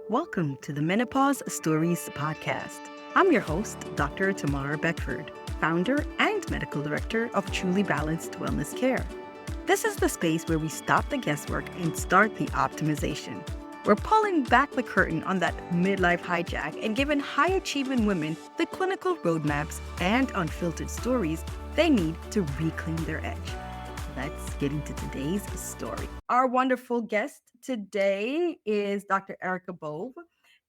Welcome to the Menopause Stories podcast. I'm your host, Dr. Tamara Beckford, founder and medical director of Truly Balanced Wellness Care. This is the space where we stop the guesswork and start the optimization. We're pulling back the curtain on that midlife hijack and giving high-achieving women the clinical roadmaps and unfiltered stories they need to reclaim their edge. Let's get into today's story. Our wonderful guest today is Dr. Erica Bove.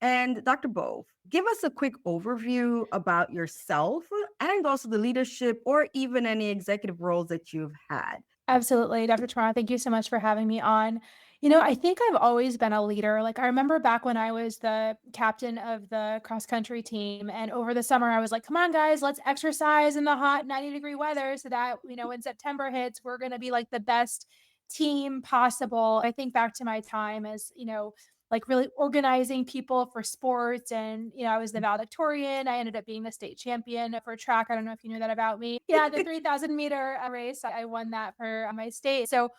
And Dr. Bove, give us a quick overview about yourself and also the leadership or even any executive roles that you've had. Absolutely. Dr. Tamara, thank you so much for having me on. I think I've always been a leader. Like, I remember back when I was the captain of the cross country team, and over the summer, I was like, come on, guys, let's exercise in the hot 90-degree weather so that, when September hits, we're going to be like the best team possible. I think back to my time as, like really organizing people for sports. And, I was the valedictorian. I ended up being the state champion for track. I don't know if you knew that about me. Yeah, the 3,000-meter race, I won that for my state. So,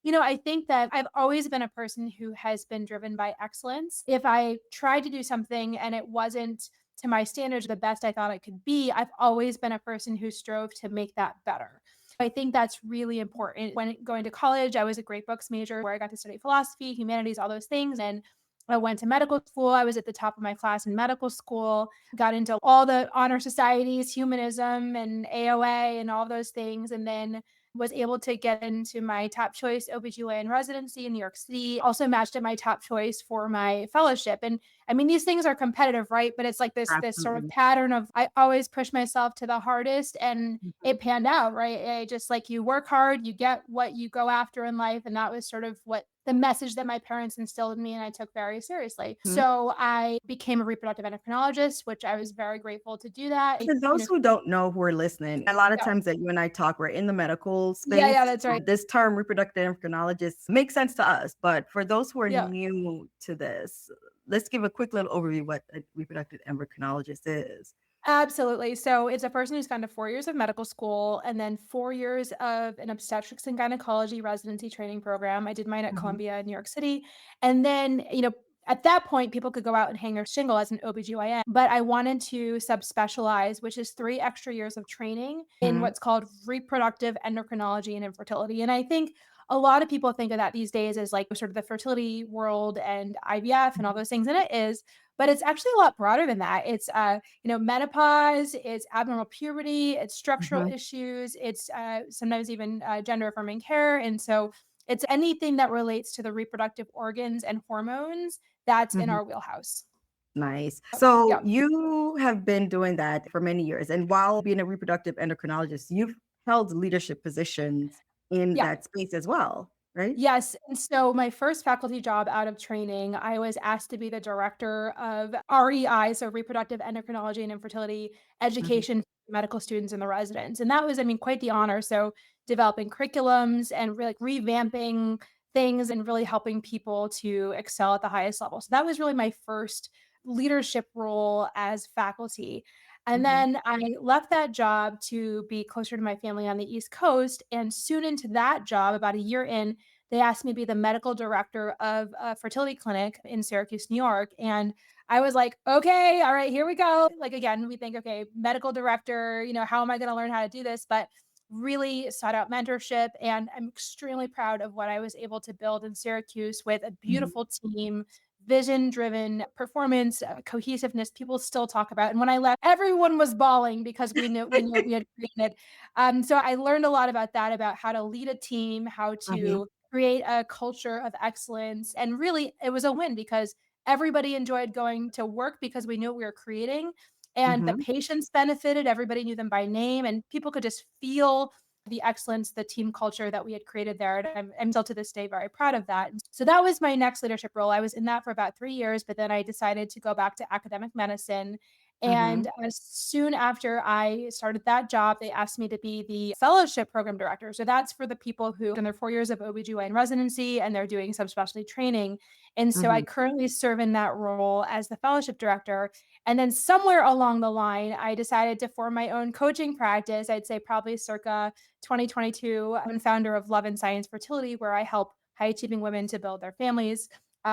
I think that I've always been a person who has been driven by excellence. If I tried to do something and it wasn't to my standards, the best I thought it could be, I've always been a person who strove to make that better. I think that's really important. When going to college, I was a great books major where I got to study philosophy, humanities, all those things. And I went to medical school. I was at the top of my class in medical school, got into all the honor societies, humanism and AOA and all those things. And then was able to get into my top choice OBGYN residency in New York City, also matched at my top choice for my fellowship. And I mean, these things are competitive, right? But it's like this sort of Absolutely. pattern of I always push myself to the hardest and it panned out, right? I just like you work hard, you get what you go after in life. And that was sort of what the message that my parents instilled in me and I took very seriously. Mhm. So I became a reproductive endocrinologist, which I was very grateful to do that. For those who don't know who are listening, a lot of times that you and I talk, we're in the medical space. Yeah, that's right. This term reproductive endocrinologist makes sense to us, but for those who are Yeah. new to this, let's give a quick little overview what a reproductive endocrinologist is. Absolutely. So it's a person who's gone to 4 years of medical school and then 4 years of an obstetrics and gynecology residency training program. I did mine at Mhm, Columbia in New York City. And then, at that point, people could go out and hang their shingle as an OBGYN, but I wanted to subspecialize, which is 3 extra years of training in mhm, what's called reproductive endocrinology and infertility. And I think a lot of people think of that these days as like sort of the fertility world and IVF and all mhm, those things, and it is, but it's actually a lot broader than that. It's menopause, it's abnormal puberty, it's structural mhm, issues, it's sometimes even gender affirming care. And so it's anything that relates to the reproductive organs and hormones that's in mhm. our wheelhouse. Nice. So Yeah. you have been doing that for many years, and while being a reproductive endocrinologist, you've held leadership positions in Yeah. that space as well, right? Yes. And so my first faculty job out of training, I was asked to be the director of REI, so reproductive endocrinology and infertility Mhm, education for medical students and the residents. And that was, I mean, quite the honor. So developing curriculums and really like revamping things and really helping people to excel at the highest level. So that was really my first leadership role as faculty. And mhm, then I left that job to be closer to my family on the East Coast. And soon into that job, about a year in, they asked me to be the medical director of a fertility clinic in Syracuse, New York. And I was like, okay, all right, here we go. Like, again, we think, okay, medical director, how am I going to learn how to do this? But really sought out mentorship. And I'm extremely proud of what I was able to build in Syracuse with a mhm, beautiful team, vision driven performance, cohesiveness. People still talk about. And when I left, everyone was bawling because we knew what we had created. So I learned a lot about that, about how to lead a team, how mhm, to create a culture of excellence. And really, it was a win because everybody enjoyed going to work because we knew what we were creating. And the mhm, patients benefited. Everybody knew them by name, and people could just feel the excellence, the team culture that we had created there. And I'm still to this day very proud of that. So that was my next leadership role. I was in that for about 3 years, but then I decided to go back to academic medicine. And mhm, as soon after I started that job, they asked me to be the fellowship program director. So that's for the people who in their 4 years of OBGYN residency and they're doing subspecialty training. And so I mhm, currently serve in that role as the fellowship director. And then somewhere along the line, I decided to form my own coaching practice. I'd say probably circa 2022. I'm founder of Love and Science Fertility, where I help high achieving women to build their families.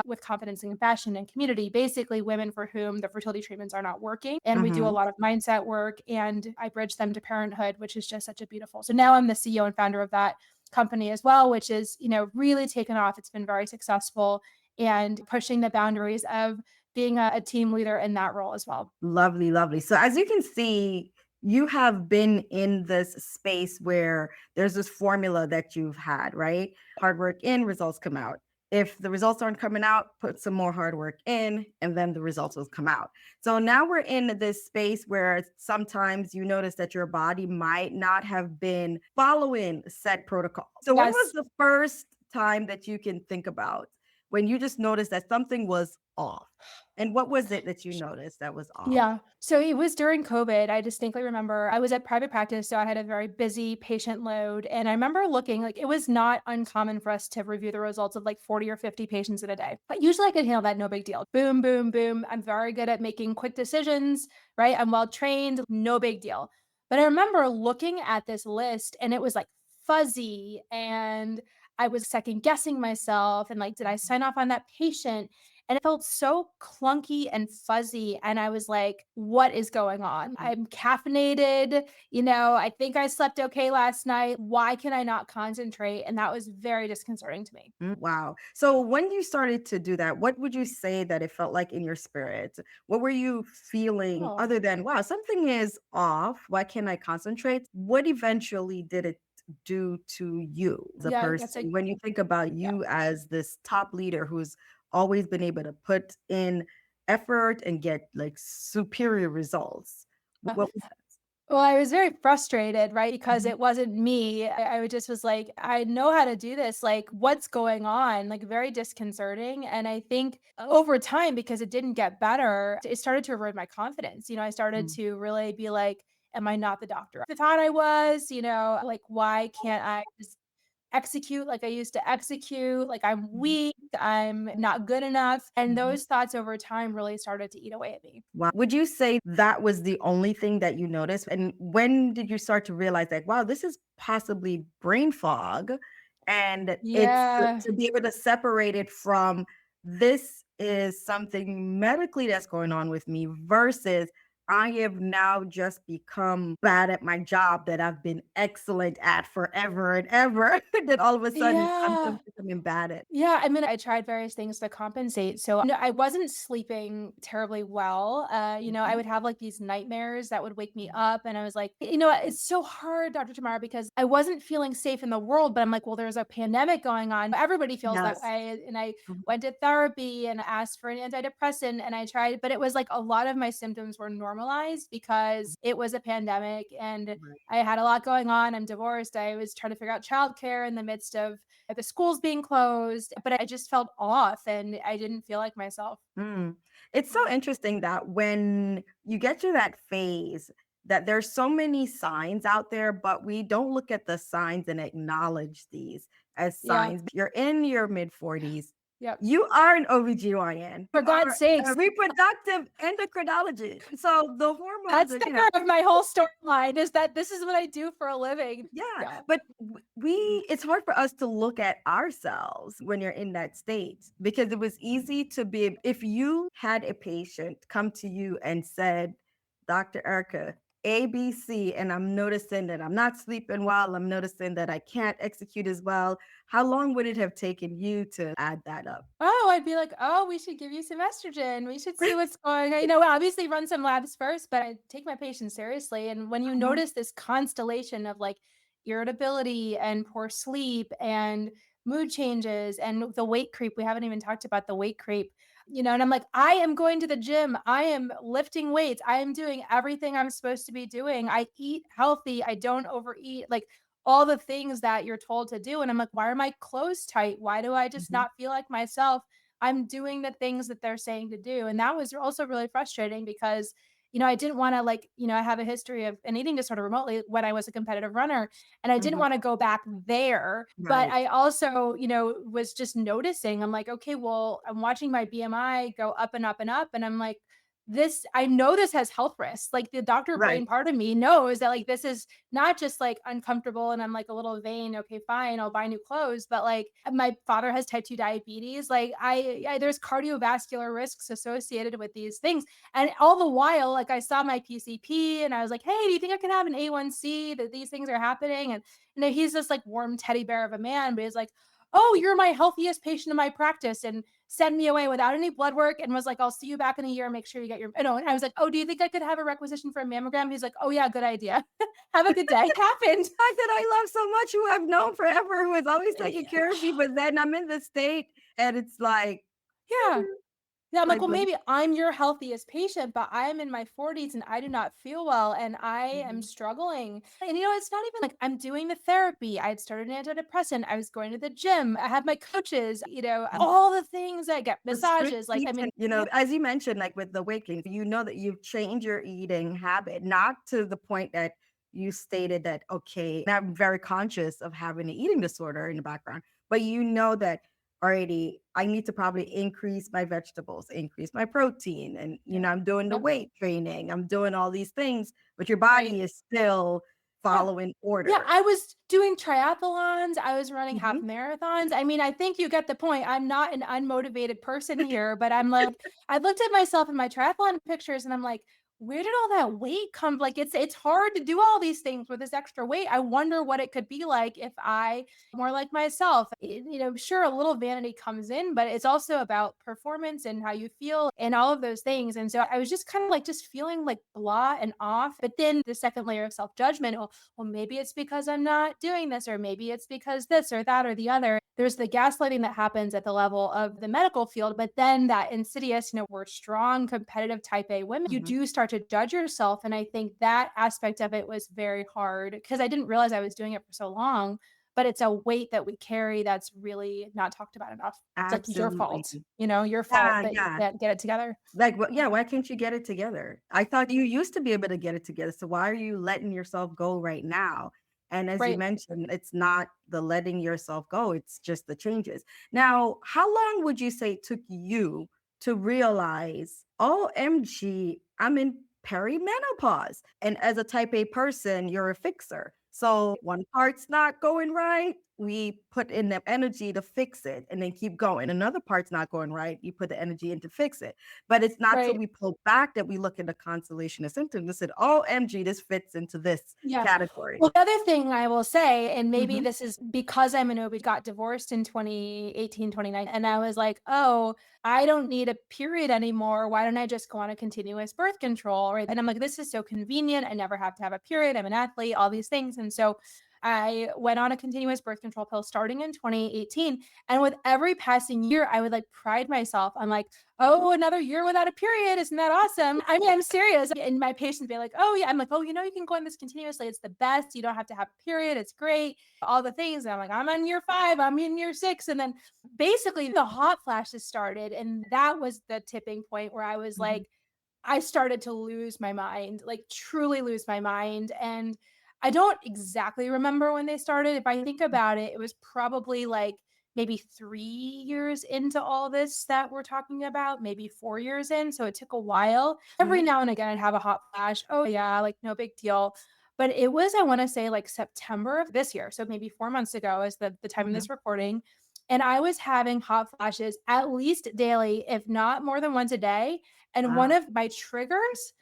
with confidence and compassion and community, basically women for whom the fertility treatments are not working. And we do a Hmm. lot of mindset work and I bridge them to parenthood, which is just such a beautiful. So now I'm the CEO and founder of that company as well, which is, really taken off. It's been very successful and pushing the boundaries of being a team leader in that role as well. Lovely, lovely. So as you can see, you have been in this space where there's this formula that you've had, right? Hard work in, results come out. If the results aren't coming out, put some more hard work in, and then the results will come out. So now we're in this space where sometimes you notice that your body might not have been following set protocol. So when was Yes. the first time that you can think about when you just noticed that something was off? And what was it that you noticed that was off? Yeah. So it was during COVID. I distinctly remember I was at private practice, so I had a very busy patient load. And I remember looking like it was not uncommon for us to review the results of like 40 or 50 patients in a day. But usually I could handle that, no big deal. Boom, boom, boom. I'm very good at making quick decisions, right? I'm well trained, no big deal. But I remember looking at this list and it was like fuzzy and I was second guessing myself and like, did I sign off on that patient? And it felt so clunky and fuzzy. And I was like, what is going on? I'm caffeinated. I think I slept okay last night. Why can I not concentrate? And that was very disconcerting to me. Wow. So when you started to do that, what would you say that it felt like in your spirit? What were you feeling Oh, other than, wow, something is off. Why can't I concentrate? What eventually did it do to you as a yeah, that's a, person when you think about yeah. you as this top leader who's always been able to put in effort and get like superior results? What was that? Well, I was very frustrated, right? Because Mhm. it wasn't me. I just was like, I know how to do this. Like, what's going on? Like, very disconcerting. And I think over time, because it didn't get better, it started to erode my confidence. I started Mm. to really be like, am I not the doctor I thought I was? Like, why can't I just execute like I used to execute? Like, I'm Mhm. weak. I'm not good enough. And Mhm. those thoughts over time really started to eat away at me. Wow. Would you say that was the only thing that you noticed? And when did you start to realize like, wow, this is possibly brain fog? And it's Yeah. to be able to separate it from this is something medically that's going on with me versus I have now just become bad at my job that I've been excellent at forever and ever. Then all of a sudden I'm Yeah. just becoming bad at. Yeah, I mean, I tried various things to compensate. So, I wasn't sleeping terribly well. I Mhm. would have like these nightmares that would wake me up. And I was like, it's so hard, Dr. Tamara, because I wasn't feeling safe in the world. But I'm like, well, there's a pandemic going on. Everybody feels that Yes. way. And I Mhm. went to therapy and asked for an antidepressant and I tried, but it was like a lot of my symptoms were normalized because it was a pandemic and Right. I had a lot going on. I'm divorced. I was trying to figure out childcare in the midst of the schools being closed, but I just felt off and I didn't feel like myself. Mm. It's so Yeah. interesting that when you get to that phase, that there's so many signs out there, but we don't look at the signs and acknowledge these as Yeah. signs. You're in your mid 40s. Yep. You are an OBGYN. For You God's are a sakes, reproductive endocrinologist. So the hormones that's are, the core of my whole storyline is that this is what I do for a living. yeah, Yeah. but we it's hard for us to look at ourselves when you're in that state because it was easy to be if you had a patient come to you and said, Dr. Erica, ABC, and I'm noticing that I'm not sleeping well, I'm noticing that I can't execute as well. How long would it have taken you to add that up? Oh, I'd be like, "Oh, we should give you some estrogen. We should see what's going on." Obviously run some labs first, but I take my patients seriously. And when you Mhm. notice this constellation of like irritability and poor sleep and mood changes and the weight creep, we haven't even talked about the weight creep, and I'm like, I am going to the gym. I am lifting weights. I am doing everything I'm supposed to be doing. I eat healthy. I don't overeat. Like all the things that you're told to do. And I'm like, why are my clothes tight? Why do I just Mhm. not feel like myself? I'm doing the things that they're saying to do. And that was also really frustrating because, I didn't want to like, I have a history of an eating disorder remotely when I was a competitive runner. And I didn't Mhm. want to go back there. But Right. I also, was just noticing, I'm like, okay, well, I'm watching my BMI go up and up and up. And I'm like, I know this has health risks. Like the doctor Right. brain part of me knows that like this is not just like uncomfortable and I'm like a little vain. Okay, fine, I'll buy new clothes. But like my father has type 2 diabetes. Like there's cardiovascular risks associated with these things. And all the while, like I saw my PCP and I was like, hey, do you think I can have an A1C that these things are happening? And he's this like warm teddy bear of a man, but he's like, oh, you're my healthiest patient in my practice. And send me away without any blood work and was like, I'll see you back in a year. Make sure you get your, and I was like, oh, do you think I could have a requisition for a mammogram? He's like, oh, yeah, good idea. Have a good day. Happened. Fact that I love so much, who I've known forever, who has always taken Yeah. care of me, but then I'm in the state and it's like, Yeah. Yeah, I'm like, like, well, but maybe I'm your healthiest patient, but I'm in my 40s and I do not feel well and I am mhm, struggling. And it's not even like I'm doing the therapy. I had started an antidepressant. I was going to the gym. I have my coaches, all the things I get but strict massages. Like, I eating, mean, yeah, as you mentioned, like with the weight gain, you know that you've changed your eating habit, not to the point that you stated that, okay, I'm very conscious of having an eating disorder in the background, but you know that already I need to probably increase my vegetables, increase my protein, and yeah, I'm doing the yep, weight training, I'm doing all these things, but your right. body is still Yeah. following Yeah, order. I was doing triathlons, I was running half Mhm. marathons. I mean, I think you get the point. I'm not an unmotivated person here, but I'm like, I looked at myself in my triathlon pictures and I'm like, where did all that weight come? Like it's hard to do all these things with this extra weight. I wonder what it could be like if I more like myself. Sure, a little vanity comes in, but it's also about performance and how you feel and all of those things. And so I was just kind of like just feeling like blah and off. But then the second layer of self-judgment, well, maybe it's because I'm not doing this, or maybe it's because this or that or the other. There's the gaslighting that happens at the level of the medical field, but then that insidious, we're strong, competitive type A women, you Mhm. do start to judge yourself. And I think that aspect of it was very hard because I didn't realize I was doing it for so long, but it's a weight that we carry that's really not talked about enough. It's like your Absolutely. fault, your fault Yeah, that you yeah. can't get it together. Like, well, yeah, why can't you get it together? I thought you used to be able to get it together, so why are you letting yourself go right now? And as you Right. mentioned, it's not the letting yourself go, it's just the changes. Now, how long would you say it took you to realize, OMG, I'm in perimenopause? And as a type A person, you're a fixer. So one part's not going right, we put in the energy to fix it and then keep going. Another part's not going right, you put the energy in to fix it. But it's not till Right. we pull back that we look at the constellation of symptoms and said, OMG, this fits into this Yeah. category. Well, the other thing I will say, and maybe Mhm. this is because I'm an OB, got divorced in 2018, 29, and I was like, oh, I don't need a period anymore. Why don't I just go on a continuous birth control? Right. And I'm like, this is so convenient. I never have to have a period. I'm an athlete, all these things. And so I went on a continuous birth control pill starting in 2018. And with every passing year, I would like pride myself. I'm like, oh, another year without a period. Isn't that awesome? I mean, I'm serious. And my patients be like, oh, yeah. I'm like, oh, you can go on this continuously. It's the best. You don't have to have a period. It's great. All the things. And I'm like, I'm on year 5. I'm in year 6. And then basically the hot flashes started. And that was the tipping point where I was Mhm. like, I started to lose my mind, like truly lose my mind. And I don't exactly remember when they started. If I think about it, it was probably like maybe 3 years into all this that we're talking about, maybe 4 years in. So it took a while. Every Mhm. now and again, I'd have a hot flash. Oh, yeah, like no big deal. But it was, I want to say, like September of this year. So maybe 4 months ago is the time of Mhm. this recording. And I was having hot flashes at least daily, if not more than once a day. And one Wow. of my triggers,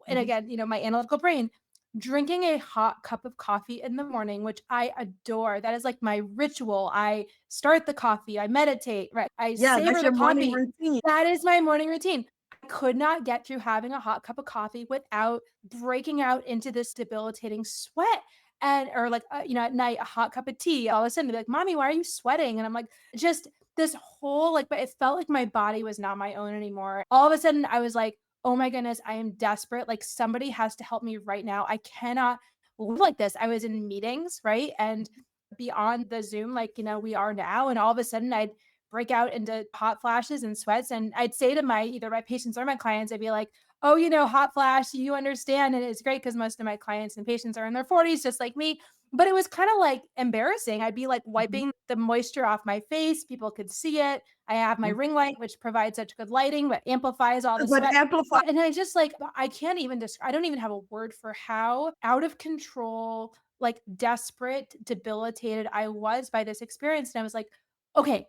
and Mhm. again, my analytical brain, drinking a hot cup of coffee in the morning, which I adore. That is like my ritual. I start the coffee, I meditate, right? I Yeah, that's savor the your morning coffee. routine. That is my morning routine. I could not get through having a hot cup of coffee without breaking out into this debilitating sweat. And, or like, at night, a hot cup of tea. All of a sudden, they're like, Mommy, why are you sweating? And I'm like, just this whole, like, but it felt like my body was not my own anymore. All of a sudden, I was like, oh my goodness, I am desperate. Like somebody has to help me right now. I cannot live like this. I was in meetings, right? And beyond the Zoom, like, we are now. And all of a sudden I'd break out into hot flashes and sweats. And I'd say to either my patients or my clients, I'd be like, oh, hot flash, you understand. And it's great because most of my clients and patients are in their 40s, just like me. But it was kind of like embarrassing. I'd be like Mhm. wiping the moisture off my face. People could see it. I have my Mm. ring light, which provides such good lighting, but amplifies all the But sweat. amplify. And I just like, I can't even describe, I don't even have a word for how out of control, like desperate, debilitated I was by this experience. And I was like, okay,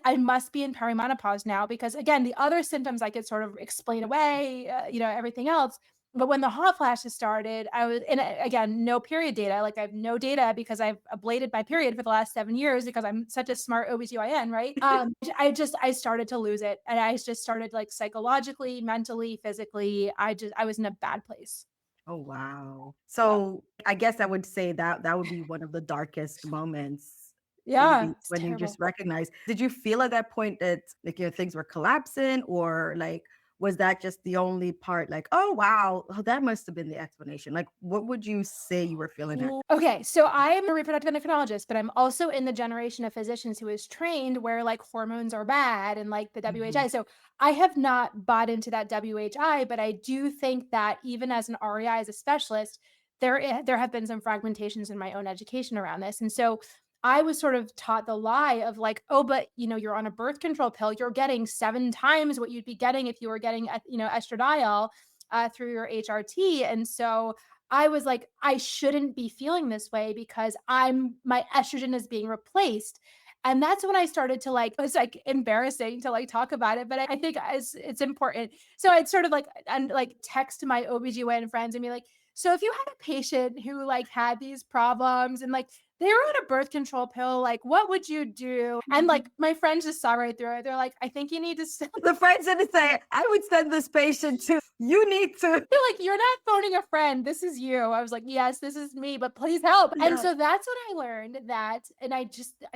I must be in perimenopause now because again, the other symptoms I could sort of explain away, everything else. But when the hot flashes started, I was, and again, no period data. Like I have no data because I've ablated my period for the last 7 years because I'm such a smart OBGYN, right? I started to lose it. And I just started like psychologically, mentally, physically. I was in a bad place. Oh, wow. Yeah. So I guess I would say that that would be one of the darkest moments in Yeah. the It's when you just terrible. recognize. Did you feel at that point that like your things were collapsing, or like was that just the only part like, oh wow, oh, that must have been the explanation? Like what would you say you were feeling at? Okay, so I'm a reproductive endocrinologist, but I'm also in the generation of physicians who is trained where like hormones are bad and like the Mhm. WHI. So I have not bought into that WHI, but I do think that even as an REI, as a specialist, there have been some fragmentations in my own education around this. And so I was sort of taught the lie of like, oh, but you're on a birth control pill, you're getting 7 times what you'd be getting if you were getting, estradiol through your HRT. And so I was like, I shouldn't be feeling this way because my estrogen is being replaced. And that's when I started to like, it's like embarrassing to like talk about it, but I think it's important. So I'd sort of like, and like text my OBGYN friends and be like, so if you had a patient who like had these problems and like they were on a birth control pill, like what would you do? And like my friends just saw right through it. They're like, I think you need to The friends didn't say, I would send this patient to you need to. They're like, "You're not phoning a friend. This is you." I was like, "Yes, this is me, but please help." And Yeah. so that's what I learned that, and I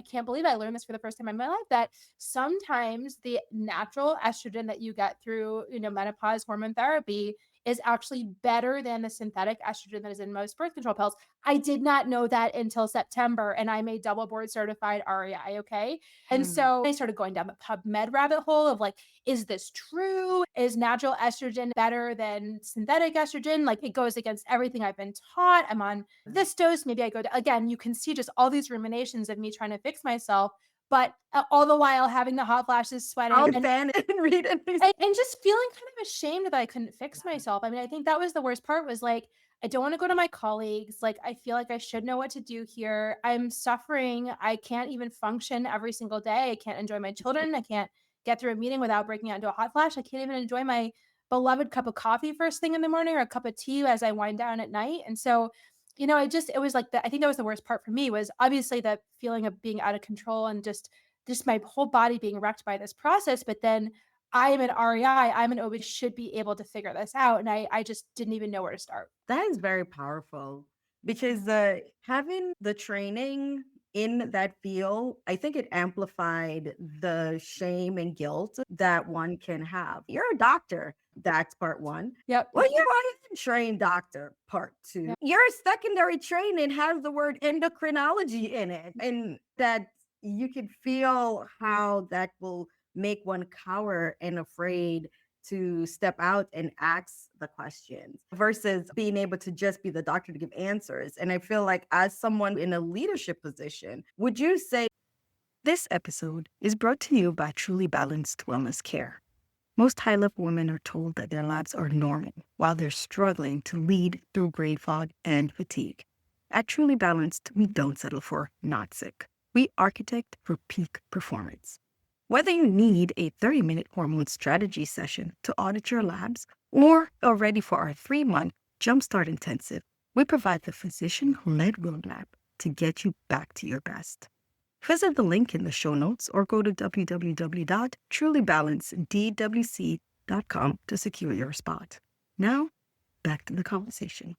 can't believe I learned this for the first time in my life, that sometimes the natural estrogen that you get through, menopause hormone therapy is actually better than the synthetic estrogen that is in most birth control pills. I did not know that until September, and I'm a double board certified REI. Okay. And Mm. so I started going down the PubMed rabbit hole of like, is this true? Is natural estrogen better than synthetic estrogen? Like it goes against everything I've been taught. I'm on this dose. Maybe I go to, again, you can see just all these ruminations of me trying to fix myself, but all the while having the hot flashes, I'll sweating, and fan it and read it. and just feeling kind of ashamed that I couldn't fix myself. I mean, I think that was the worst part was like, I don't want to go to my colleagues. Like, I feel like I should know what to do here. I'm suffering. I can't even function every single day. I can't enjoy my children. I can't get through a meeting without breaking out into a hot flash. I can't even enjoy my beloved cup of coffee first thing in the morning or a cup of tea as I wind down at night. And so, it was like I think that was the worst part for me was obviously the feeling of being out of control and just my whole body being wrecked by this process. But then I am an REI, I'm an OB, should be able to figure this out. And I just didn't even know where to start. That is very powerful because Yeah. having the training in that field, I think it amplified the shame and guilt that one can have. You're a doctor. That's part one. Yep. Well, you're a trained doctor, part two. Yep. Your secondary training has the word endocrinology in it, and that you can feel how that will make one cower and afraid to step out and ask the questions versus being able to just be the doctor to give answers. And I feel like, as someone in a leadership position, would you say this episode is brought to you by Truly Balanced Wellness Care? Most high level women are told that their lives are normal while they're struggling to lead through brain fog and fatigue. At Truly Balanced, we don't settle for not sick. We architect for peak performance. Whether you need a 30-minute hormone strategy session to audit your labs or are ready for our 3-month Jumpstart Intensive, we provide the physician-led roadmap to get you back to your best. Visit the link in the show notes or go to www.trulybalancedwc.com to secure your spot. Now, back to the conversation.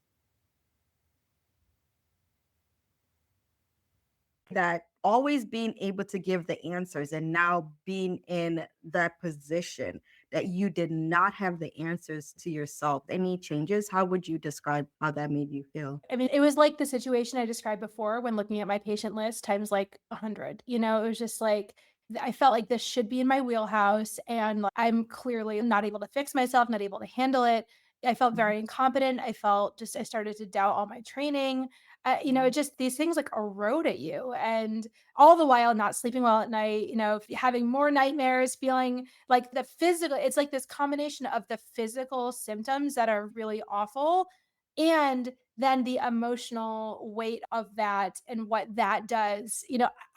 That always being able to give the answers and now being in that position that you did not have the answers to yourself. Any changes? How would you describe how that made you feel? I mean, it was like the situation I described before when looking at my patient list times like 100. It was just like I felt like this should be in my wheelhouse and like, I'm clearly not able to fix myself, not able to handle it. I felt Mhm. very incompetent. I started to doubt all my training. Wow. Just these things like erode at you. And all the while not sleeping well at night, having more nightmares, feeling like it's like this combination of the physical symptoms that are really awful and then the emotional weight of that and what that does.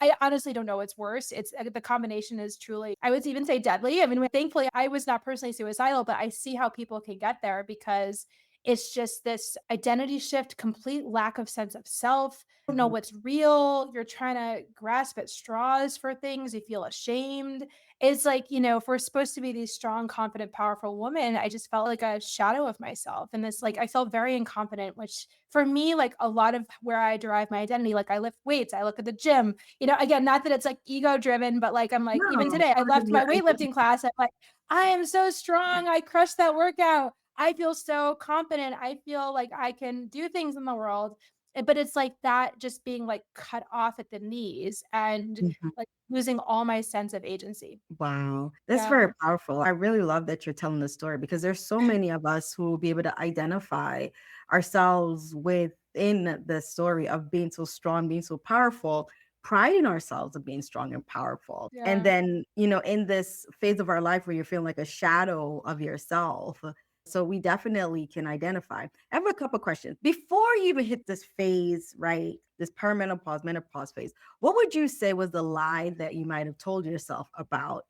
I honestly don't know what's worse. It's the combination is truly, I would even say deadly. I mean, thankfully, I was not personally suicidal, but I see how people can get there because it's just this identity shift, complete lack of sense of self. Don't know Mhm. what's real. You're trying to grasp at straws for things. You feel ashamed. It's like, if we're supposed to be these strong, confident, powerful women, I just felt like a shadow of myself. And this, like, I felt very incompetent, which for me, like a lot of where I derive my identity, like I lift weights, I look at the gym, again, not that it's like ego driven, but like I'm like, even No, today, I part of left your my weightlifting identity. class. I'm like, I am so strong. I crushed that workout. I feel so confident. I feel like I can do things in the world. But it's like that just being like cut off at the knees and Mhm. like losing all my sense of agency. Wow, that's Yeah. very powerful. I really love that you're telling the story because there's so many of us who will be able to identify ourselves within the story of being so strong, being so powerful, priding ourselves of being strong and powerful. And Yeah. then, in this phase of our life where you're feeling like a shadow of yourself. So we definitely can identify. I have a couple questions. Before you even hit this phase, right? This perimenopause, menopause phase, what would you say was the lie that you might have told yourself about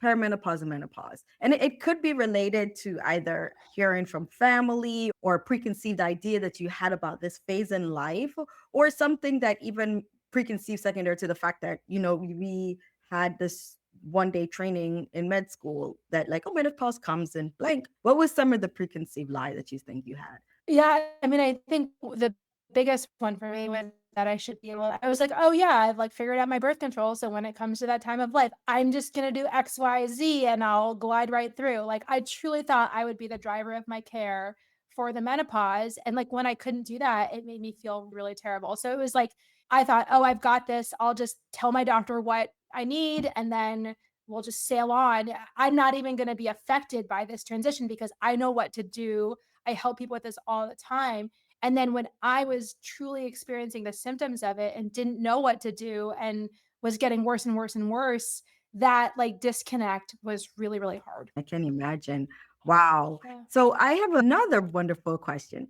perimenopause and menopause? And it could be related to either hearing from family or a preconceived idea that you had about this phase in life, or something that even preconceived secondary to the fact that, we had this one day training in med school that like, oh, menopause comes in blank. What was some of the preconceived lie that you think you had? Yeah, I mean, I think the biggest one for me was that I should be able I was like, "Oh, yeah, I've, like, figured out my birth control, so when it comes to that time of life, I'm just gonna do X, Y, Z, and I'll glide right through." Like, I truly thought I would be the driver of my care for the menopause, and, like, when I couldn't do that, it made me feel really terrible. So it was like, I thought, "Oh, I've got this. I'll just tell my doctor what I need, and then we'll just sail on. I'm not even gonna be affected by this transition because I know what to do. I help people with this all the time." And then when I was truly experiencing the symptoms of it and didn't know what to do and was getting worse and worse and worse, that like disconnect was really, really hard. I can imagine. Wow. Yeah. So I have another wonderful question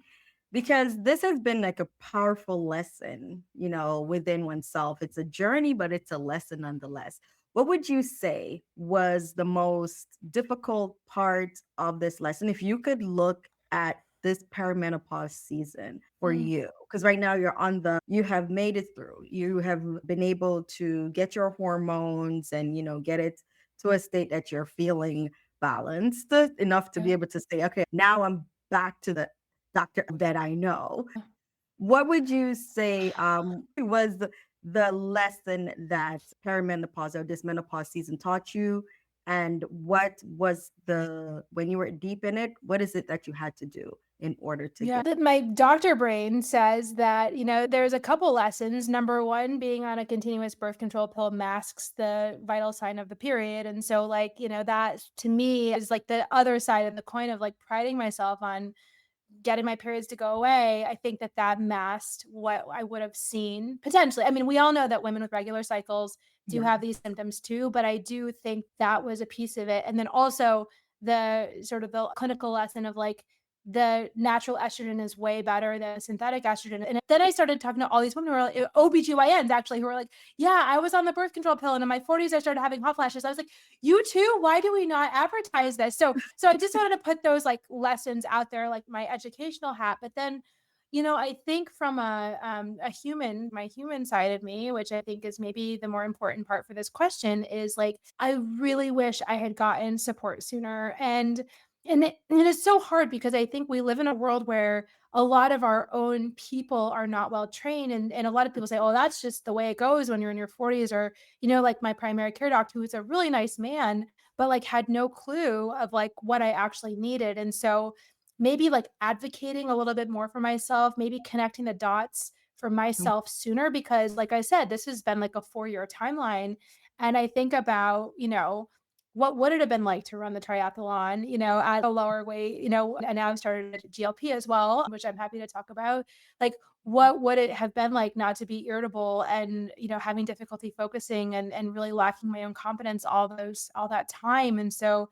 because this has been like a powerful lesson, within oneself. It's a journey, but it's a lesson nonetheless. What would you say was the most difficult part of this lesson? If you could look at this perimenopause season for Mm, you, because right now you have made it through. You have been able to get your hormones and, get it to a state that you're feeling balanced enough to be yeah. able to say, okay, now I'm back to the doctor that I know. What would you say was the lesson that perimenopause or this menopause season taught you? And what was when you were deep in it, what is it that you had to do in order to Yeah, get? that my doctor brain says that, there's a couple lessons. Number one, being on a continuous birth control pill masks the vital sign of the period. And so, like, that to me is like the other side of the coin of like priding myself on getting my periods to go away. I think that that masked what I would have seen potentially. I mean, we all know that women with regular cycles do Yeah. have these symptoms too, but I do think that was a piece of it. And then also the sort of the clinical lesson of like the natural estrogen is way better than synthetic estrogen. And then I started talking to all these women who are like, OBGYNs actually, who are like, yeah, I was on the birth control pill and in my 40s I started having hot flashes. I was like, you too? Why do we not advertise this? So I just wanted to put those like lessons out there, like my educational hat. But then, I think from a human, my human side of me, which I think is maybe the more important part for this question, is like I really wish I had gotten support sooner. And it's so hard because I think we live in a world where a lot of our own people are not well trained. And a lot of people say, oh, that's just the way it goes when you're in your 40s, or, like my primary care doctor, who's a really nice man, but like had no clue of like what I actually needed. And so maybe like advocating a little bit more for myself, maybe connecting the dots for myself sooner, because like I said, this has been like a 4-year timeline. And I think about, what would it have been like to run the triathlon, at a lower weight, and now I've started GLP as well, which I'm happy to talk about. Like, what would it have been like not to be irritable and, having difficulty focusing and really lacking my own confidence all that time. And so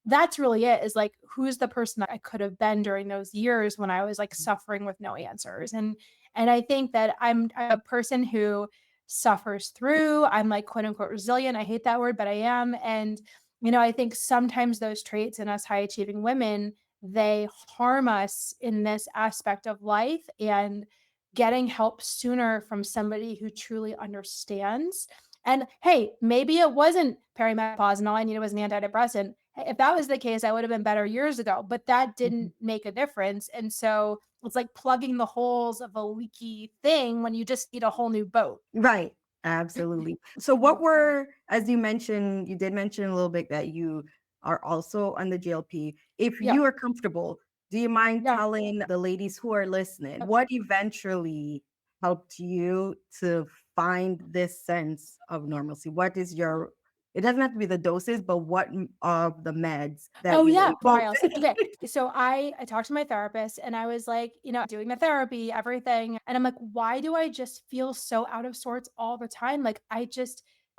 that's really it, is like, who's the person that I could have been during those years when I was like suffering with no answers. And I think that I'm a person who suffers through. I'm like quote unquote resilient. I hate that word, but I am. And I think sometimes those traits in us high achieving women, they harm us in this aspect of life, and getting help sooner from somebody who truly understands. And hey, maybe it wasn't perimenopause and all I needed was an antidepressant. If that was the case, I would have been better years ago, but that Mhm. didn't make a difference. And so it's like plugging the holes of a leaky thing when you just need a whole new boat. Right. Absolutely. So what were, as you mentioned, you did mention a little bit that you are also on the GLP. If Yeah. you are comfortable, do you mind Yeah. telling the ladies who are listening what eventually helped you to find this sense of normalcy? What is your, it doesn't have to be the doses, but what of the meds that Oh you were yeah, able trials. to Okay. So I talked to my therapist and I was like, doing the therapy, everything. And I'm like, why do I just feel so out of sorts all the time? Like I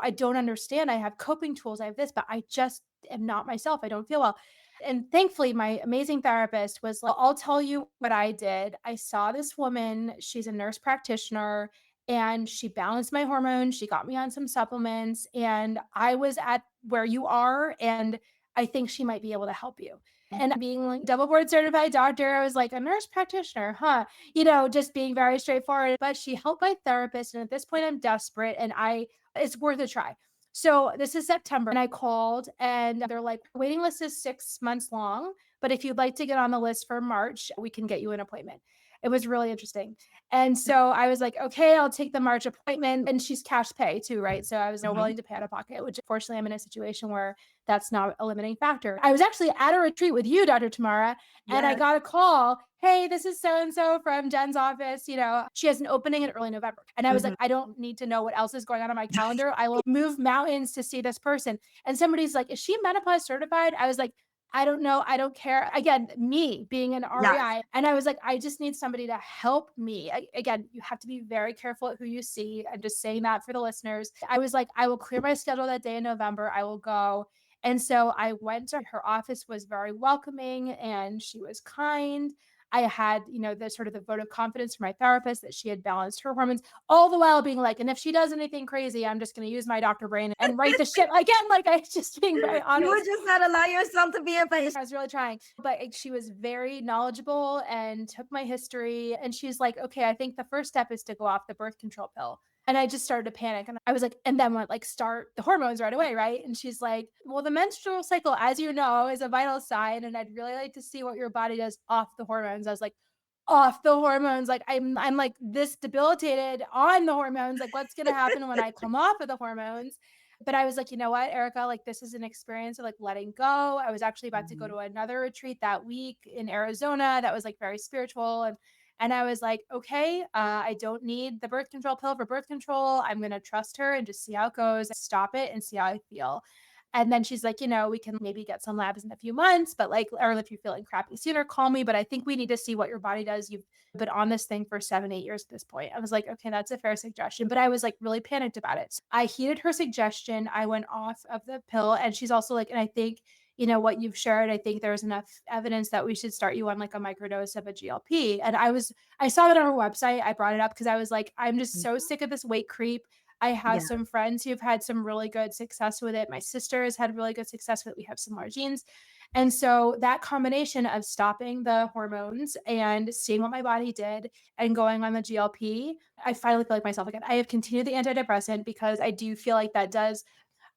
don't understand. I have coping tools, I have this, but I just am not myself. I don't feel well. And thankfully, my amazing therapist was like, I'll tell you what I did. I saw this woman, she's a nurse practitioner, and she balanced my hormones. She got me on some supplements, and I was at where you are. And I think she might be able to help you. And being like double board certified doctor, I was like a nurse practitioner, huh? Just being very straightforward. But she helped my therapist. And at this point, I'm desperate and it's worth a try. So this is September and I called and they're like, waiting list is 6 months long. But if you'd like to get on the list for March, we can get you an appointment. It was really interesting. And so I was like, okay, I'll take the March appointment. And she's cash pay too, right? So I was Mhm. willing to pay out of pocket, which fortunately I'm in a situation where that's not a limiting factor. I was actually at a retreat with you, Dr. Tamara, and I Yes. got a call. Hey, this is so and so from Jen's office. She has an opening in early November. And I was like, Mhm. I don't need to know what else is going on my calendar. I will move mountains to see this person. And somebody's like, is she menopause certified? I was like, I don't know. I don't care. Again, me being an Yes. REI. And I was like, I just need somebody to help me. Again, you have to be very careful at who you see. I'm just saying that for the listeners. I was like, I will clear my schedule that day in November. I will go. And so I went to her office, was very welcoming and she was kind. I had, the sort of the vote of confidence from my therapist that she had balanced her hormones, all the while being like, and if she does anything crazy, I'm just going to use my doctor brain and write the shit again. Like I just being very You would honest. just not allow yourself to be a I patient. was really trying, but she was very knowledgeable and took my history. And she's like, okay, I think the first step is to go off the birth control pill. And I just started to panic. And I was like, and then what, like start the hormones right away, right? And she's like, well, the menstrual cycle, as you know, is a vital sign. And I'd really like to see what your body does off the hormones. I was like, off the hormones. Like I'm like this debilitated on the hormones. Like what's gonna happen when I come off of the hormones? But I was like, you know what, Erica, like this is an experience of like letting go. I was actually about to go Mhm. to another retreat that week in Arizona that was like very spiritual. And I was like, okay, I don't need the birth control pill for birth control. I'm going to trust her and just see how it goes, stop it and see how I feel. And then she's like, we can maybe get some labs in a few months, but like, or if you're feeling crappy sooner, call me. But I think we need to see what your body does. You've been on this thing for 7, 8 years at this point. I was like, okay, that's a fair suggestion. But I was like really panicked about it. So I heeded her suggestion. I went off of the pill. And she's also like, and I think, what you've shared, I think there's enough evidence that we should start you on like a microdose of a GLP. And I saw that on her website. I brought it up because I was like, I'm just so sick of this weight creep. I have Yeah. some friends who've had some really good success with it. My sister has had really good success with it. We have similar genes. And so that combination of stopping the hormones and seeing what my body did and going on the GLP, I finally feel like myself again. I have continued the antidepressant because I do feel like that does.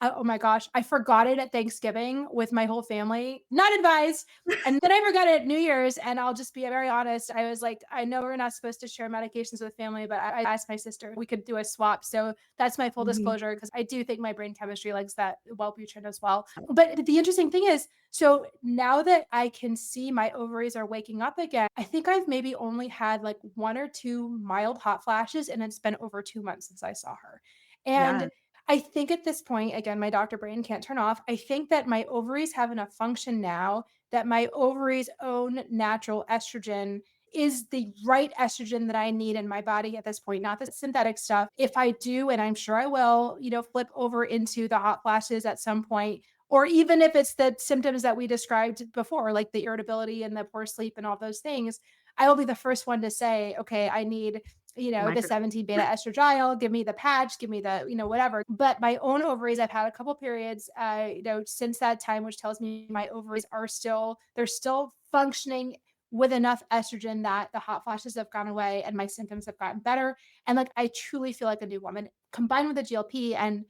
Oh my gosh, I forgot it at Thanksgiving with my whole family. Not advised. And then I forgot it at New Year's. And I'll just be very honest. I was like, I know we're not supposed to share medications with family, but I asked my sister if we could do a swap. So that's my full Mhm. disclosure because I do think my brain chemistry likes that Wellbutrin as well. But the interesting thing is, so now that I can see my ovaries are waking up again, I think I've maybe only had like 1 or 2 mild hot flashes, and it's been over 2 months since I saw her. And Yes. I think at this point, again, my doctor brain can't turn off. I think that my ovaries have enough function now that my ovaries' own natural estrogen is the right estrogen that I need in my body at this point, not the synthetic stuff. If I do, and I'm sure I will, flip over into the hot flashes at some point, or even if it's the symptoms that we described before, like the irritability and the poor sleep and all those things, I will be the first one to say, okay, I need the Micro 17 beta estradiol, give me the patch, give me the, whatever. But my own ovaries, I've had a couple periods, since that time, which tells me my ovaries they're still functioning with enough estrogen that the hot flashes have gone away and my symptoms have gotten better. And like, I truly feel like a new woman combined with the GLP and,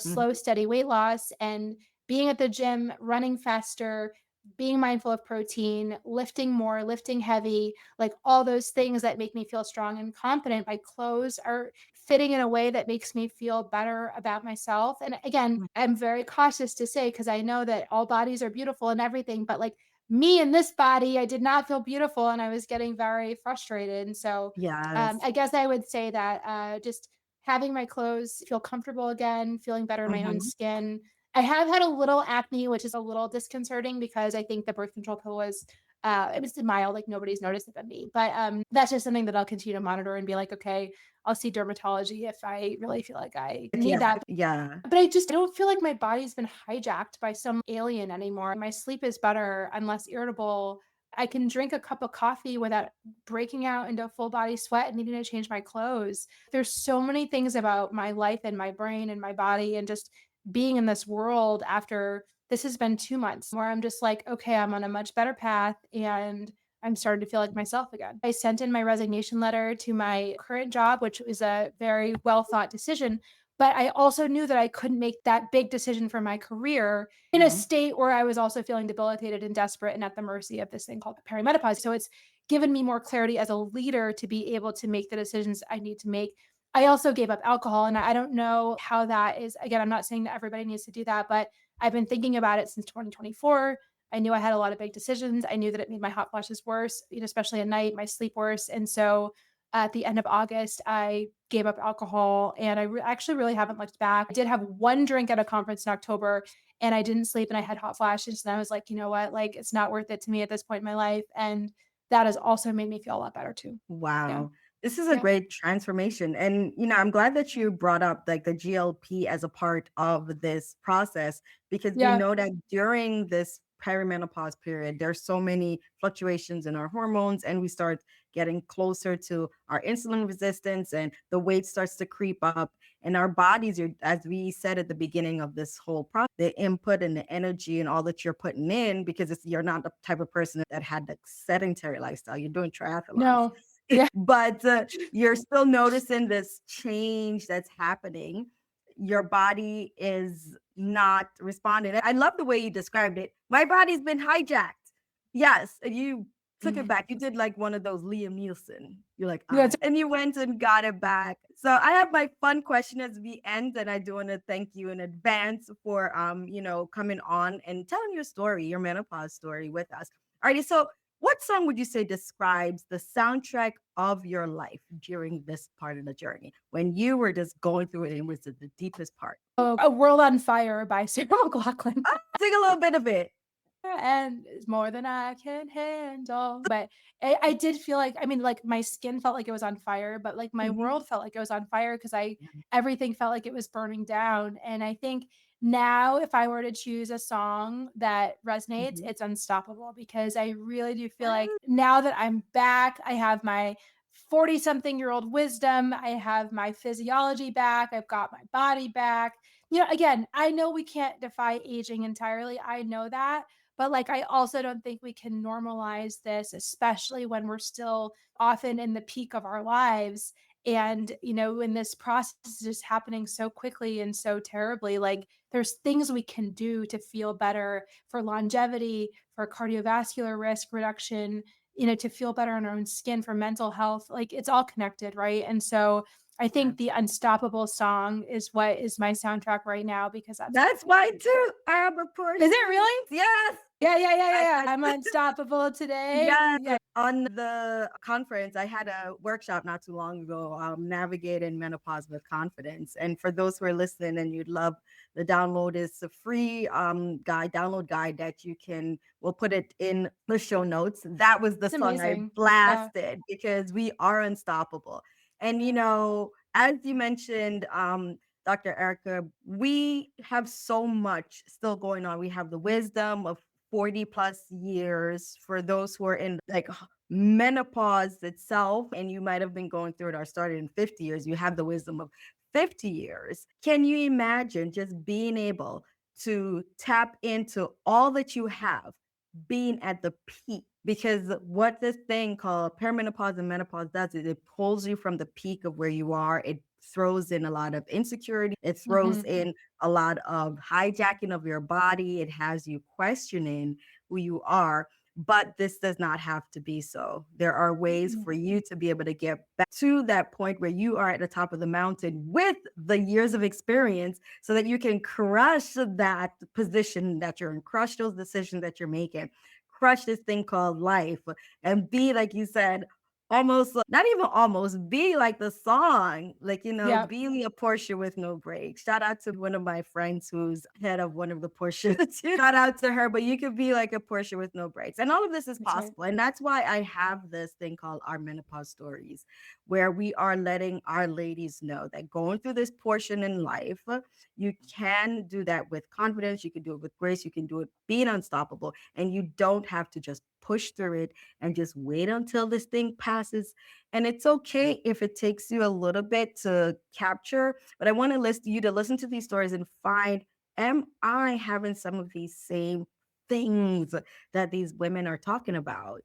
slow, Mhm. steady weight loss and being at the gym, running faster, being mindful of protein, lifting more, lifting heavy, like all those things that make me feel strong and confident. My clothes are fitting in a way that makes me feel better about myself. And again, I'm very cautious to say because I know that all bodies are beautiful and everything, but like me in this body, I did not feel beautiful and I was getting very frustrated. And so Yes. I guess I would say that just having my clothes feel comfortable again, feeling better in my own Mhm. skin. I have had a little acne, which is a little disconcerting because I think the birth control pill was it was mild, like nobody's noticed it but me. But that's just something that I'll continue to monitor and be like, okay, I'll see dermatology if I really feel like I need Yeah, that. yeah. But I don't feel like my body's been hijacked by some alien anymore. My sleep is better. I'm less irritable. I can drink a cup of coffee without breaking out into full body sweat and needing to change my clothes. There's so many things about my life and my brain and my body and just being in this world after this has been 2 months where I'm just like, okay, I'm on a much better path and I'm starting to feel like myself again. I sent in my resignation letter to my current job, which was a very well thought decision. But I also knew that I couldn't make that big decision for my career in a Mhm. state where I was also feeling debilitated and desperate and at the mercy of this thing called perimenopause. So it's given me more clarity as a leader to be able to make the decisions I need to make. I also gave up alcohol, and I don't know how that is. Again, I'm not saying that everybody needs to do that, but I've been thinking about it since 2024. I knew I had a lot of big decisions. I knew that it made my hot flashes worse, especially at night, my sleep worse. And so at the end of August, I gave up alcohol and actually really haven't looked back. I did have one drink at a conference in October and I didn't sleep and I had hot flashes. And I was like, you know what? Like, it's not worth it to me at this point in my life. And that has also made me feel a lot better too. Yeah. Wow. This is a Yeah. great transformation. And, I'm glad that you brought up like the GLP as a part of this process because we Yeah. know that during this perimenopause period, there's so many fluctuations in our hormones and we start getting closer to our insulin resistance and the weight starts to creep up and our bodies are, as we said at the beginning of this whole process, the input and the energy and all that you're putting in because you're not the type of person that had the sedentary lifestyle. You're doing triathlons No. Yeah. but you're still noticing this change that's happening. Your body is not responding. I love the way you described it. My body's been hijacked. Yes, and you took it Mhm. back. You did like one of those Liam Nielsen. You're like, Yeah. and you went and got it back. So I have my fun question as we end, and I do want to thank you in advance for coming on and telling your story, your menopause story with us. Alrighty, so what song would you say describes the soundtrack of your life during this part of the journey when you were just going through it and it was the deepest part? Oh, A World on Fire by Sarah McLachlan. Sing a little bit of it. And it's more than I can handle. But I did feel like, I mean, like my skin felt like it was on fire, but like my Mhm. world felt like it was on fire because Yeah. everything felt like it was burning down. And I think now, if I were to choose a song that resonates, Mhm. it's Unstoppable because I really do feel like Ah, now that I'm back, I have my 40 something year old wisdom. I have my physiology back. I've got my body back. Again, I know we can't defy aging entirely. I know that, but like, I also don't think we can normalize this, especially when we're still often in the peak of our lives. And, when this process is just happening so quickly and so terribly, like, there's things we can do to feel better for longevity, for cardiovascular risk reduction, to feel better in our own skin, for mental health. Like, it's all connected, right? And so I think the Unstoppable song is what is my soundtrack right now because that's what I that's feel. mine too. I'm a Is it person. really? Yes. Yeah, yeah, yeah, yeah, I, yeah. I I'm unstoppable today. yes. Yeah. On the conference, I had a workshop not too long ago, navigating menopause with confidence. And for those who are listening and you'd love the download, is a free download guide that you can, we'll put it in the show notes. That was the It's song I amazing. Yeah. blasted because we are unstoppable. And, as you mentioned, Dr. Erica, we have so much still going on. We have the wisdom of 40 plus years for those who are in like menopause itself, and you might have been going through it or started in 50 years. You have the wisdom of 50 years. Can you imagine just being able to tap into all that you have, being at the peak? Because what this thing called perimenopause and menopause does is it pulls you from the peak of where you are. It throws in a lot of insecurity. It throws Mhm. in a lot of hijacking of your body. It has you questioning who you are. But this does not have to be so. There are ways for you to be able to get back to that point where you are at the top of the mountain with the years of experience so that you can crush that position that you're in, crush those decisions that you're making, crush this thing called life, and be, like you said, almost not even almost be like the song, like, Yep. be a Porsche with no brakes. Shout out to one of my friends who's head of one of the Porsches. Shout out to her, but you could be like a Porsche with no brakes. And all of this is That's right. possible. And that's why I have this thing called our menopause stories, where we are letting our ladies know that going through this portion in life, you can do that with confidence. You can do it with grace. You can do it being unstoppable. And you don't have to just push through it and just wait until this thing passes. And it's okay if it takes you a little bit to capture, but I want to list you to listen to these stories and find, am I having some of these same things that these women are talking about?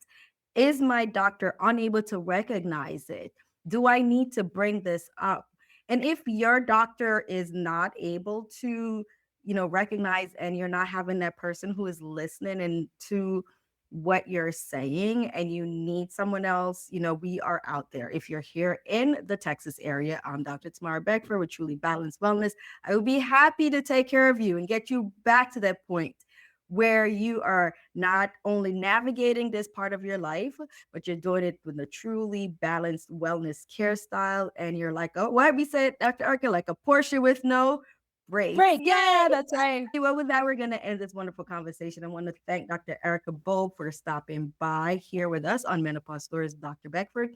Is my doctor unable to recognize it? Do I need to bring this up? And if your doctor is not able to, recognize, and you're not having that person who is listening and to what you're saying, and you need someone else, we are out there. If you're here in the Texas area, I'm Dr. Tamara Beckford with Truly Balanced Wellness. I would be happy to take care of you and get you back to that point where you are not only navigating this part of your life, but you're doing it with a truly balanced wellness care style. And you're like, oh, what we said, Dr. Arca, like a Porsche with no brakes. Break. Yay! Yeah, that's right. Well, with that, we're going to end this wonderful conversation. I want to thank Dr. Erica Bove for stopping by here with us on Menopause Stories with Dr. Beckford.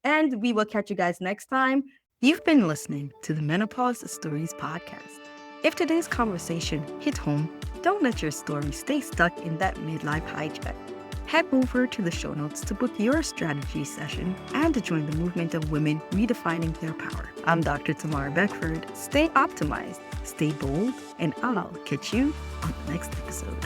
And we will catch you guys next time. You've been listening to the Menopause Stories podcast. If today's conversation hit home, don't let your story stay stuck in that midlife hijack. Head over to the show notes to book your strategy session and to join the movement of women redefining their power. I'm Dr. Tamara Beckford. Stay optimized, stay bold, and I'll catch you on the next episode.